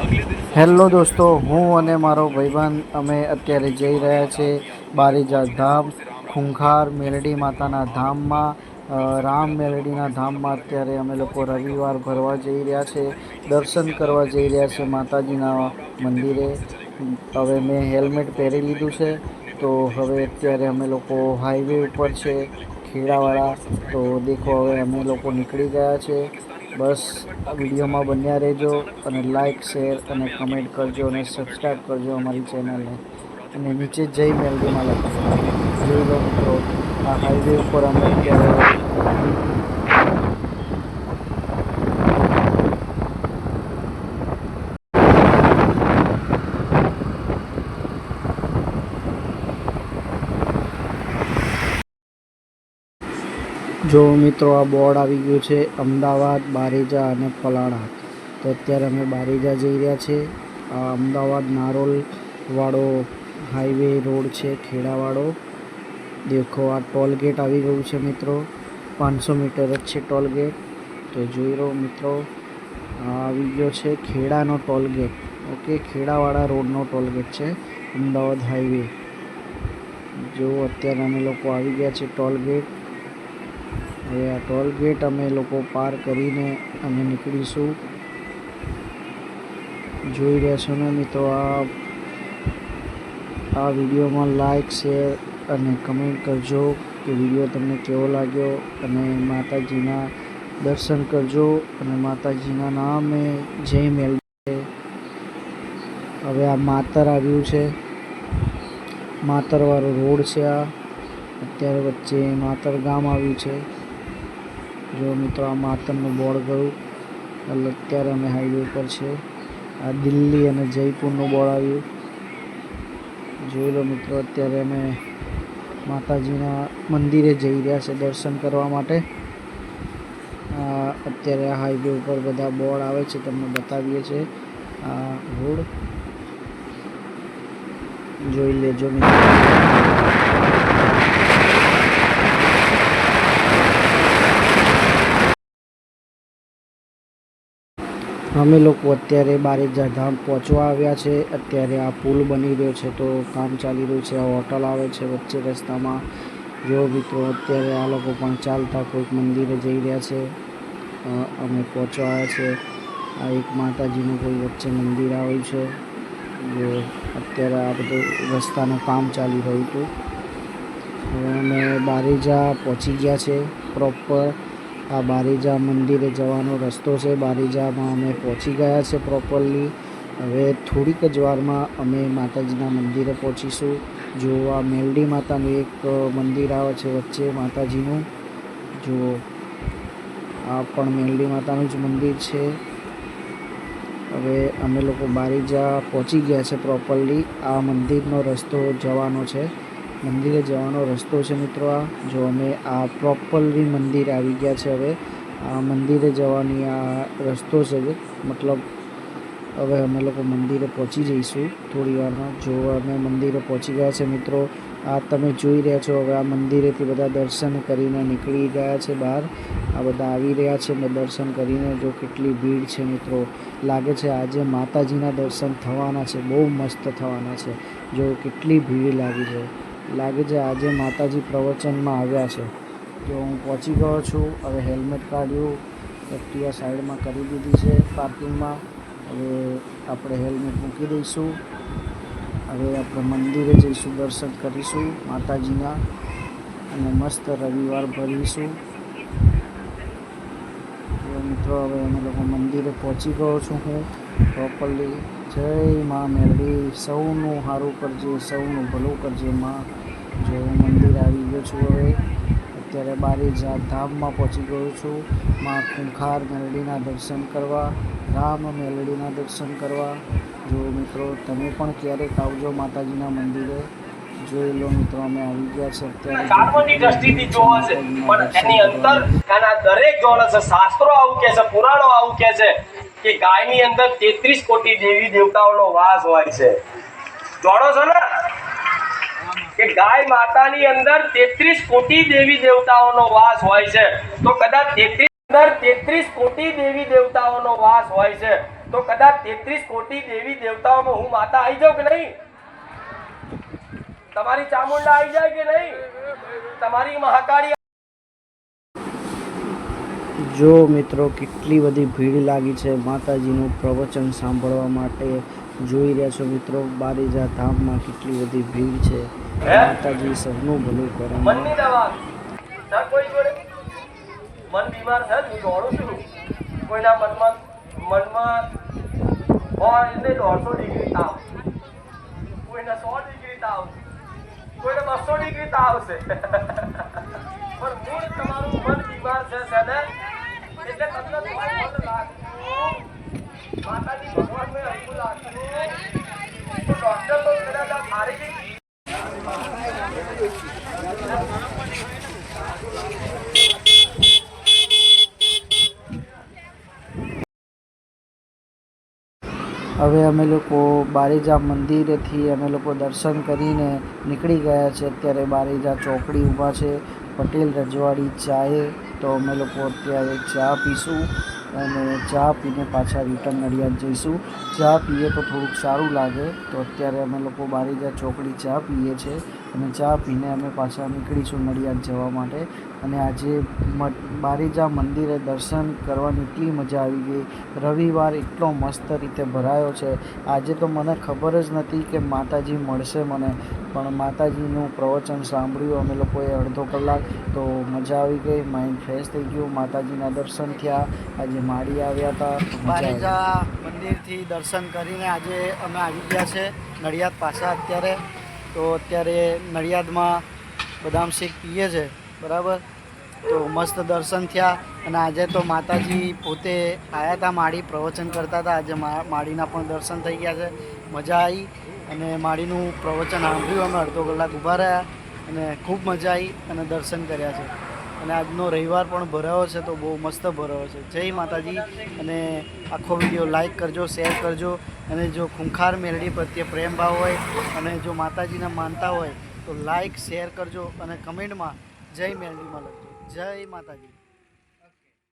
Hello દોસ્તો, હું અને મારો ભાઈબંધ અમે અત્યારે જઈ રહ્યા છે બારીજા ધામ, ખૂંખાર મેલડી માતાના ધામમાં. રામ મેલડીના ધામમાં અત્યારે અમે લોકો રવિવાર ભરવા જઈ રહ્યા છે, દર્શન કરવા જઈ રહ્યા છે માતાજીના મંદિરે. હવે મેં હેલ્મેટ પહેરી લીધું છે, તો હવે અત્યારે અમે લોકો હાઈવે ઉપર છે ખેડાવાળા. તો દેખો, હવે અમે લોકો નીકળી ગયા છે. બસ આ વિડીયોમાં બન્યા રહેજો અને લાઈક, શેર અને કમેન્ટ કરજો અને સબસ્ક્રાઈબ કરજો અમારી ચેનલને. અને નીચે જય મેલડીમાં લખજો. જોઈ લો મિત્રો, આ હાઈવે ઉપર અમે અત્યારે જો મિત્રો, આ બોર્ડ આવી ગયું છે અમદાવાદ, બારેજા અને પલાળા. તો અત્યારે અમે બારેજા જઈ રહ્યા છીએ. આ અમદાવાદ નારોલ વાળો હાઈવે રોડ છે, ખેડાવાળો. દેખો, આ ટોલ ગેટ આવી ગયું છે મિત્રો. 500 મીટર જ છે ટોલ ગેટ. તો જોઈ લો મિત્રો, આ આવી ગયો છે ખેડાનો ટોલ ગેટ. ઓકે, ખેડાવાળા રોડનો ટોલ ગેટ છે અમદાવાદ હાઈવે. જો અત્યારે અમે લોકો આવી ગયા છે ટોલ ગેટ. હવે આ ટોલ ગેટ અમે લોકો પાર કરીને અમે નીકળીશું. જોઈ રહ્યા છો ને મિત્રો, આ વિડીયોમાં લાઈક, શેર અને કમેન્ટ કરજો કે વિડીયો તમને કેવો લાગ્યો. અને માતાજીના દર્શન કરજો અને માતાજીના નામે જય મેલડી. હવે આ માતર આવ્યું છે, માતરવાળો રોડ છે. આ અત્યારે વચ્ચે માતર ગામ આવ્યું છે. જો મિત્રો, આ માતરનું બોર્ડ ગયું. અત્યારે અમે હાઈવે ઉપર છે. આ દિલ્હી અને જયપુરનું બોર્ડ આવ્યું. જોઈ લો મિત્રો, અત્યારે અમે માતાજીના મંદિરે જઈ રહ્યા છે દર્શન કરવા માટે. અત્યારે આ હાઈવે ઉપર બધા બોર્ડ આવે છે, તમને બતાવીએ છીએ. આ રોડ જોઈ લેજો મિત્રો. અમે લોકો અત્યારે બારેજા ધામ પહોંચવા આવ્યા છે. અત્યારે આ પુલ બની રહ્યો છે, તો કામ ચાલી રહ્યું છે. આ હોટલ આવે છે વચ્ચે રસ્તામાં. જો મિત્રો, અત્યારે આ લોકો પણ ચાલતા કોઈક મંદિરે જઈ રહ્યા છે. અમે પહોંચવા આવ્યા છે. આ એક માતાજીનું કોઈ વચ્ચે મંદિર આવ્યું છે. જો અત્યારે આ બધું રસ્તાનું કામ ચાલી રહ્યું હતું. હવે અમે બારેજા પહોંચી ગયા છે પ્રોપર. આ બારેજા મંદિરે જવાનો રસ્તો છે. બારેજામાં અમે પહોંચી ગયા છે પ્રોપરલી. હવે થોડીક જ વારમાં અમે માતાજીના મંદિરે પહોંચીશું. જો આ મેલડી માતાનું એક મંદિર આવે છે વચ્ચે માતાજીનું. જો આ પણ મેલડી માતાનું જ મંદિર છે. હવે અમે લોકો બારેજા પહોંચી ગયા છે પ્રોપરલી. આ મંદિરનો રસ્તો જવાનો છે, મંદિરે જવાનો રસ્તો છે મિત્રો. આ જો અમે આ પ્રોપરલી મંદિરે આવી ગયા છે. હવે આ મંદિરે જવાની આ રસ્તો છે, મતલબ હવે અમે લોકો મંદિરે પહોંચી જઈશું થોડી વારમાં. જો અમે મંદિરે પહોંચી ગયા છે મિત્રો. આ તમે જોઈ રહ્યા છો. હવે આ મંદિરેથી બધા દર્શન કરીને નીકળી ગયા છે બહાર. આ બધા આવી રહ્યા છે ને દર્શન કરીને. જો કેટલી ભીડ છે મિત્રો. લાગે છે આજે માતાજીના દર્શન થવાના છે, બહુ મસ્ત થવાના છે. જો કેટલી ભીડ લાગે છે આજે માતાજી પ્રવચનમાં આવ્યા છે. જો હું પહોંચી ગયો છું. હવે હેલ્મેટ કાઢ્યું, એક્ટિવા સાઈડમાં કરી દીધી છે પાર્કિંગમાં. હવે આપણે હેલ્મેટ મૂકી દઈશું. હવે આપણે મંદિરે જઈશું, દર્શન કરીશું માતાજીના અને મસ્ત રવિવાર ભરીશું. મિત્રો, હવે અમે લોકો મંદિરે પહોંચી ગયો છું હું પ્રોપરલી. જય મા મેલડી, સૌનું સારું કરજે, સૌનું ભલું કરજે માં. જો હું મંદિર આવી ગયો છું. હવે અત્યારે બારેજા ધામમાં પહોંચી ગયો છું. માં ખૂંખાર મેલડીના દર્શન કરવા, રામ મેલડીના દર્શન કરવા. જો મિત્રો, તમે પણ ક્યારેક આવજો માતાજીના મંદિરે. જોઈ લો મિત્રો, અમે આવી ગયા છે અત્યારે. કાલ્પનિક દ્રષ્ટિથી જોવા છે, પણ એની અંદર એના દરેક જોડે છે. શાસ્ત્રો આવું કહે છે, પુરાણો આવું કહે છે કે ગાયની અંદર 33 કોટી દેવી દેવતાઓનો વાસ હોય છે. જોડો છો ને કે ગાય માતાની અંદર 33 કોટી દેવી દેવતાઓનો વાસ હોય છે. તો કદાચ 33 કોટી દેવી દેવતાઓનો વાસ હોય છે, તો કદાચ 33 કોટી દેવી દેવતાઓમાં હું માતા આવી જાઉં કે નહીં? તમારી ચામુંડા આવી જાય કે નહીં? તમારી મહાકાળી? જો મિત્રો કેટલી બધી ભીડ લાગી છે માતાજીનું પ્રવચન સાંભળવા માટે. જોઈ રહ્યા છો મિત્રો બારેજા ધામમાં કેટલી બધી ભીડ છે. માતાજી સૌનું ભલું કરે. મનની દવા ના કોઈ જોડે મન બીમાર છે હું દોડું છું. કોઈના મનમાં હોય એટલે 150 ડિગ્રી તાવ, કોઈના 100 ડિગ્રી તાવ, કોઈને 200 ડિગ્રી તાવ છે. પણ મૂળ તમારું મન બીમાર છે ને એટલે તમને મન લાગતું માતાજી ભગવાનને હલકું લાગતું તો ડોક્ટર તો કદાચ આ શારીરિક હવે અમે લોકો બારેજા મંદિરેથી અમે લોકો દર્શન કરીને નીકળી ગયા છે. અત્યારે બારેજા ચોકડી ઊભા છે પટેલ રજવાડી ચાએ. તો અમે લોકો અત્યારે ચા પીશું અને ચા પીને પાછા રિટર્ન નડિયાદ જઈશું. ચા પીએ તો થોડુંક સારું લાગે. તો અત્યારે અમે લોકો બારેજા ચોકડી ચા પીએ છીએ અને ચા પીને અમે પાછા નીકળીશું નડિયાદ જવા માટે. અને આજે બારેજા મંદિરે દર્શન કરવાની એટલી મજા આવી ગઈ. રવિવાર એટલો મસ્ત રીતે ભરાયો છે. આજે તો મને ખબર જ નથી કે માતાજી મળશે મને, પણ માતાજીનું પ્રવચન સાંભળ્યું અમે લોકોએ અડધો કલાક. તો મજા આવી ગઈ, માઇન્ડ ફ્રેશ થઈ ગયું. માતાજીના દર્શન થયા. આજે માળી આવ્યા હતા. બારેજા મંદિરથી દર્શન કરીને આજે અમે આવી ગયા છે નડિયાદ પાછા અત્યારે. તો અત્યારે નડિયાદમાં બદામ શેક પીએ છે બરાબર. તો મસ્ત દર્શન થયા અને આજે તો માતાજી પોતે આવ્યા હતા, માળી પ્રવચન કરતા હતા. આજે માળીના પણ દર્શન થઈ ગયા છે. મજા આવી અને માળીનું પ્રવચન સાંભળ્યું. અમે અડધો કલાક ઊભા રહ્યા અને ખૂબ મજા આવી અને દર્શન કર્યા છે. અને આજનો રવિવાર પણ ભરાયો છે તો બહુ મસ્ત ભરાયો છે. જય માતાજી. અને આખો વિડીયો લાઈક કરજો, શેર કરજો. અને જો ખૂંખાર મેલડી પ્રત્યે પ્રેમ ભાવ હોય અને જો માતાજીને માનતા હોય તો લાઈક શેર કરજો અને કમેન્ટમાં જય મેલડીમાં લખજો. જય માતાજી.